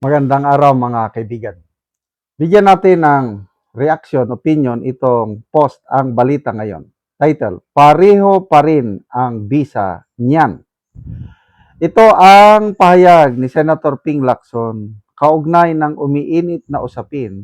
Magandang araw mga kaibigan. Bigyan natin ng reaction, opinion itong post ang balita ngayon. Title, Pareho pa rin ang visa niyan. Ito ang pahayag ni Senator Ping Lacson kaugnay ng umiinit na usapin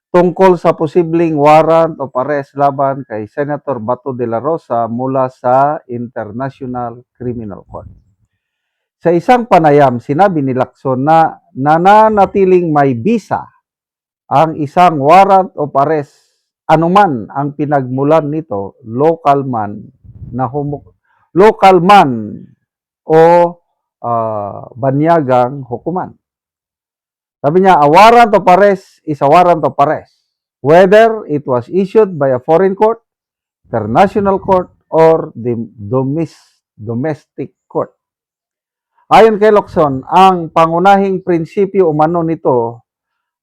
tungkol sa posibleng warrant of arrest laban kay Senator Bato de la Rosa mula sa International Criminal Court. Sa isang panayam, sinabi ni Lacson na nananatiling may visa ang isang warrant of arrest anuman ang pinagmulan nito, local man o banyagang hukuman. Sabi niya, a warrant of arrest is a warrant of arrest, whether it was issued by a foreign court, international court, or the domestic court. Ayon kay Lacson, ang pangunahing prinsipyo umano nito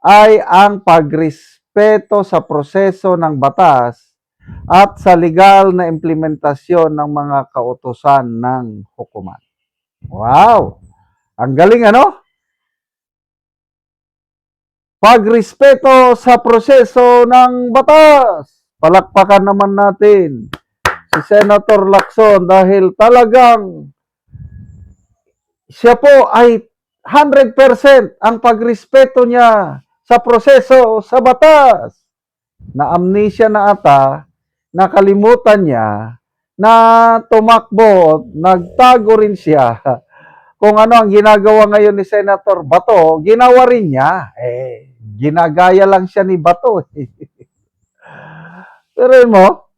ay ang pagrespeto sa proseso ng batas at sa legal na implementasyon ng mga kautusan ng hukuman. Wow! Ang galing ano? Pagrespeto sa proseso ng batas. Palakpakan naman natin si Senator Lacson dahil talagang siya po ay 100% ang pagrespeto niya sa proseso sa batas. Na amnesia na ata, nakalimutan niya na tumakbo, nagtago rin siya. Kung ano ang ginagawa ngayon ni Senator Bato, ginawa rin niya. Ginagaya lang siya ni Bato. Pero mo,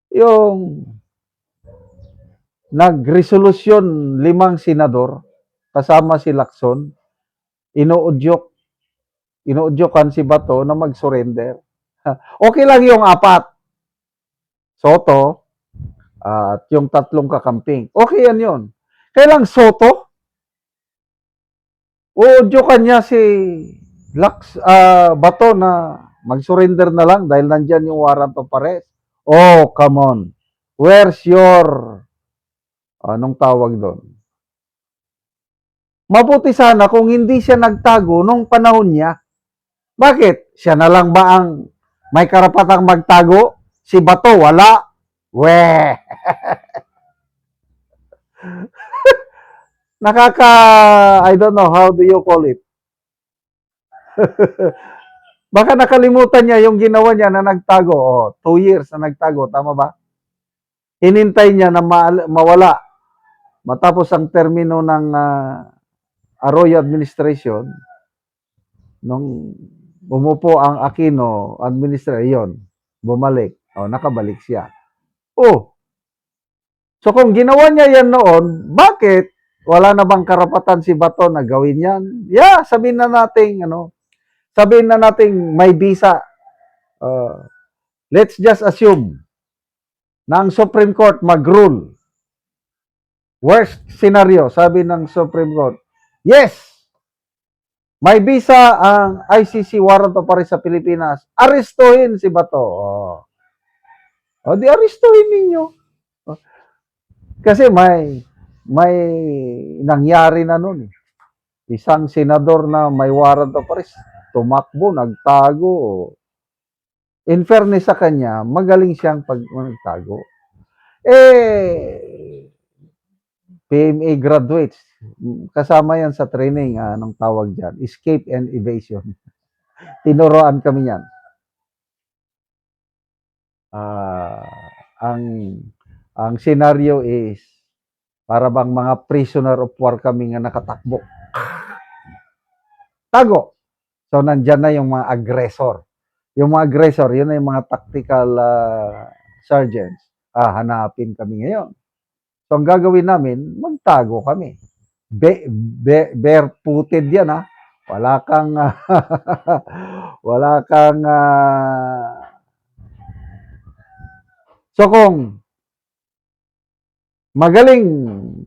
yung nagresolusyon 5 senador, kasama si Lacson, inuudyokan si Bato na mag-surrender. Okay lang yung 4, Soto, at yung 3 kakamping. Okay yan yun. Kailang Soto, uudyokan niya si Bato na mag-surrender na lang dahil nandyan yung warrant of arrest. Oh, come on. Where's your, anong tawag doon? Mabuti sana kung hindi siya nagtago nung panahon niya. Bakit? Siya na lang ba ang may karapatang magtago? Si Bato, wala. Weh. I don't know, how do you call it? Baka nakalimutan niya yung ginawa niya na nagtago. 2 years na nagtago, tama ba? Hinintay niya na mawala. Matapos ang termino ng Arroyo administration, nung umupo ang Aquino administration, bumalik. Nakabalik siya. So kung ginawa niya yan noon, bakit wala na bang karapatan si Bato na gawin yan? Yeah, sabihin na natin may visa. Let's just assume na ang Supreme Court mag-rule. Worst scenario, sabi ng Supreme Court, yes, may visa ang ICC warrant of arrest sa Pilipinas. Arestuhin si Bato. Di arestuhin ninyo. Kasi may nangyari na noon. Isang senador na may warrant of arrest, tumakbo, nagtago. In fairness sa kanya, magaling siyang magtago. PMA graduates, kasama yan sa training, anong tawag dyan? Escape and evasion. Tinuruan kami yan. Ang scenario is, para bang mga prisoner of war kami nga nakatakbo. Tago. So, nandyan na yung mga aggressor. Yung mga aggressor, yun na yung mga tactical sergeants. Hanapin kami ngayon. So, ang gagawin namin, magtago kami. Barefooted yan, ha? Wala kang, so, kung magaling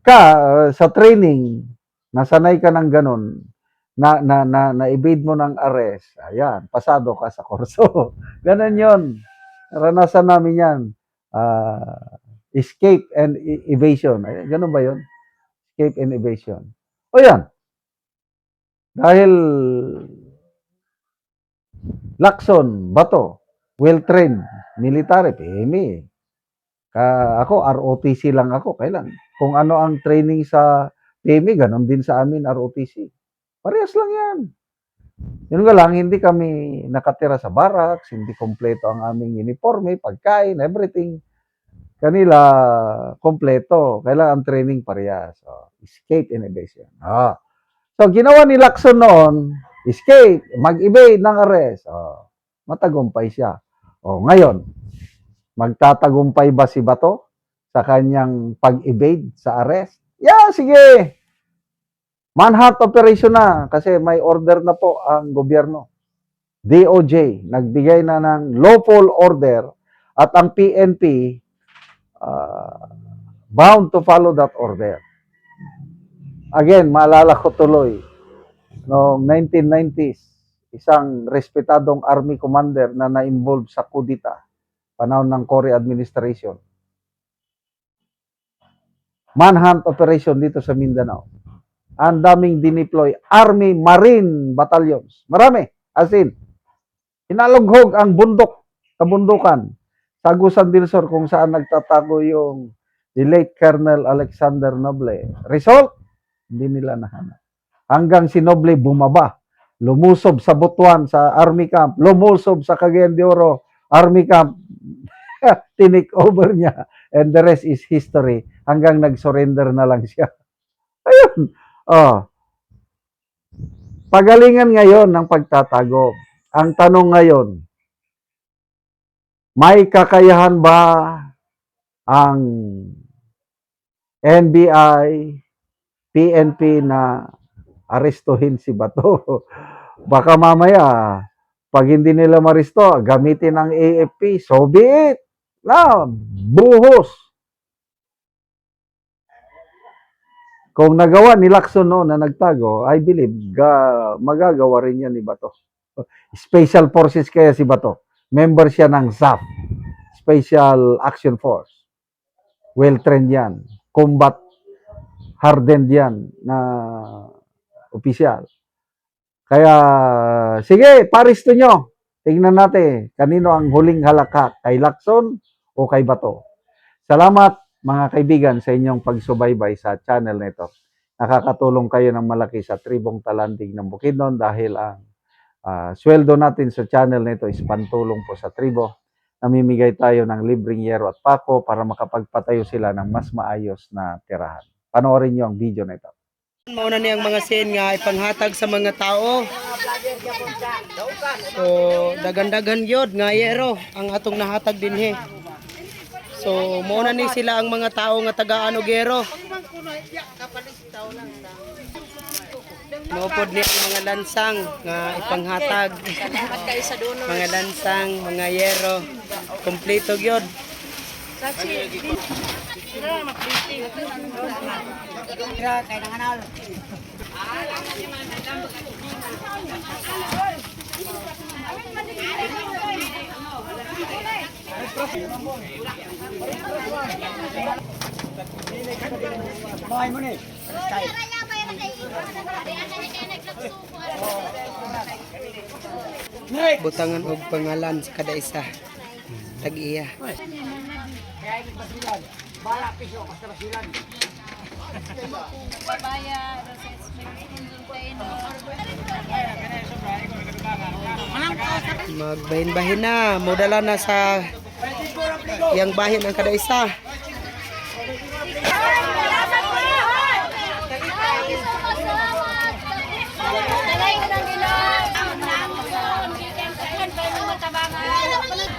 ka sa training, nasanay ka ng ganun, na-evade mo ng arrest, ayan, pasado ka sa kurso. Ganun yun. Naranasan namin yan. Escape and evasion. Ganun ba yun? Escape and evasion. O yan. Dahil Lacson, Bato, well-trained, military, PME. Ako, ROTC lang ako. Kailan? Kung ano ang training sa PME, ganun din sa amin, ROTC. Parehas lang yan. Yun nga lang, hindi kami nakatira sa barracks, hindi kompleto ang aming uniforme, pagkain, everything. Kanila, kompleto. Kailangan ang training parehas. So, escape and evasion. So, ginawa ni Lacson noon, escape, mag-evade ng arrest. Matagumpay siya. Ngayon, magtatagumpay ba si Bato sa kanyang pag-evade sa arrest? Yeah, sige. Manhunt operation na kasi may order na po ang gobyerno. DOJ, nagbigay na ng lawful order at ang PNP bound to follow that order. Again, maalala ko tuloy, noong 1990s, isang respetadong army commander na na-involve sa kudita, panahon ng Cory administration. Manhunt operation dito sa Mindanao. Ang daming dineploy Army Marine battalions. Marami. As in, inalughog ang bundok, kabundukan. Tagusan del Sur kung saan nagtatago yung the late Colonel Alexander Noble. Result, hindi nila nahanap. Hanggang si Noble bumaba. Lumusob sa Butuan, sa Army Camp. Lumusob sa Cagayan de Oro, Army Camp. Tinik over niya. And the rest is history. Hanggang nag-surrender na lang siya. Ayun. Pagalingan ngayon ng pagtatago. Ang tanong ngayon, may kakayahan ba ang NBI, PNP na arestuhin si Bato? Baka mamaya, pag hindi nila maristo, gamitin ang AFP, so be it. Buhos. Kung nagawa ni Lacson noon na nagtago, I believe magagawa rin yan ni Bato. Special Forces kaya si Bato. Member siya ng SAF, Special Action Force. Well-trained yan. Combat hardened yan na opisyal. Kaya, sige, paristo nyo. Tingnan natin, kanino ang huling halakak, kay Lacson o kay Bato. Salamat mga kaibigan sa inyong pagsubaybay sa channel nito. Nakakatulong kayo ng malaki sa Tribong Talandig ng Bukidnon dahil ang sweldo natin sa channel nito is pantulong po sa tribo. Namimigay tayo ng libreng yero at pako para makapagpatayo sila ng mas maayos na tirahan. Panoorin nyo ang video na ito. Mauna niyang mga scene nga ipanghatag sa mga tao. So, dagan-dagan yod nga yero ang atong nahatag dinhi. So, mauna ni sila ang mga tao nga taga-ano gero. Maupod niya ang mga lansang nga ipanghatag. Mga lansang, mga yero. Kompleto gyud. Butangan og pangalan sa kada isa. Tag-iya. Magbahin-bahin na, modala na sa yang bahin ang kada isa.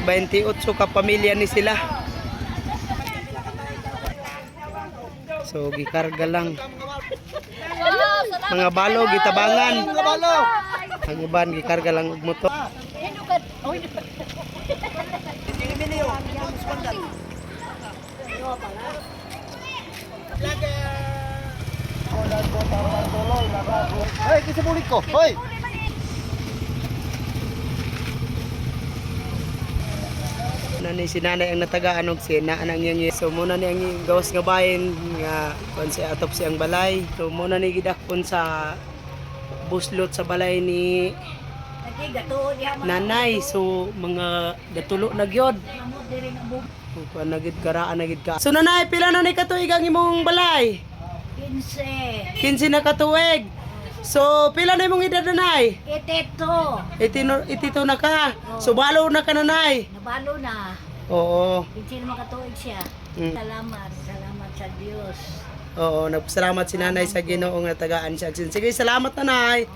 Baintiotso ka pamilya ni sila. So gikarga lang. Mga balo gitabangan. Ang uban gikarga lang og motor. Hey, kisa bulik ko. Hoy. Nani si nanay ang natagaan og si naa nang yang so muna ni ang gawas nga bahin nga kon si atop siyang balay. So muna ni gidakpon sa buslot sa balay ni nanay. So mga gatulo na gyud. Kuan nagid karaan nagid ka. So nanay, pila na ni katuig ang imong balay? 15 na katuig. So pila na imong edad nanay? 82 na ka. So balo na ka nanay. Nabalo na. Oo. Hindi naman katuig siya. Mm. Salamat sa Diyos. Oo, nagpasalamat si nanay sa Ginoo nga tagaan siya. Sige, salamat nanay.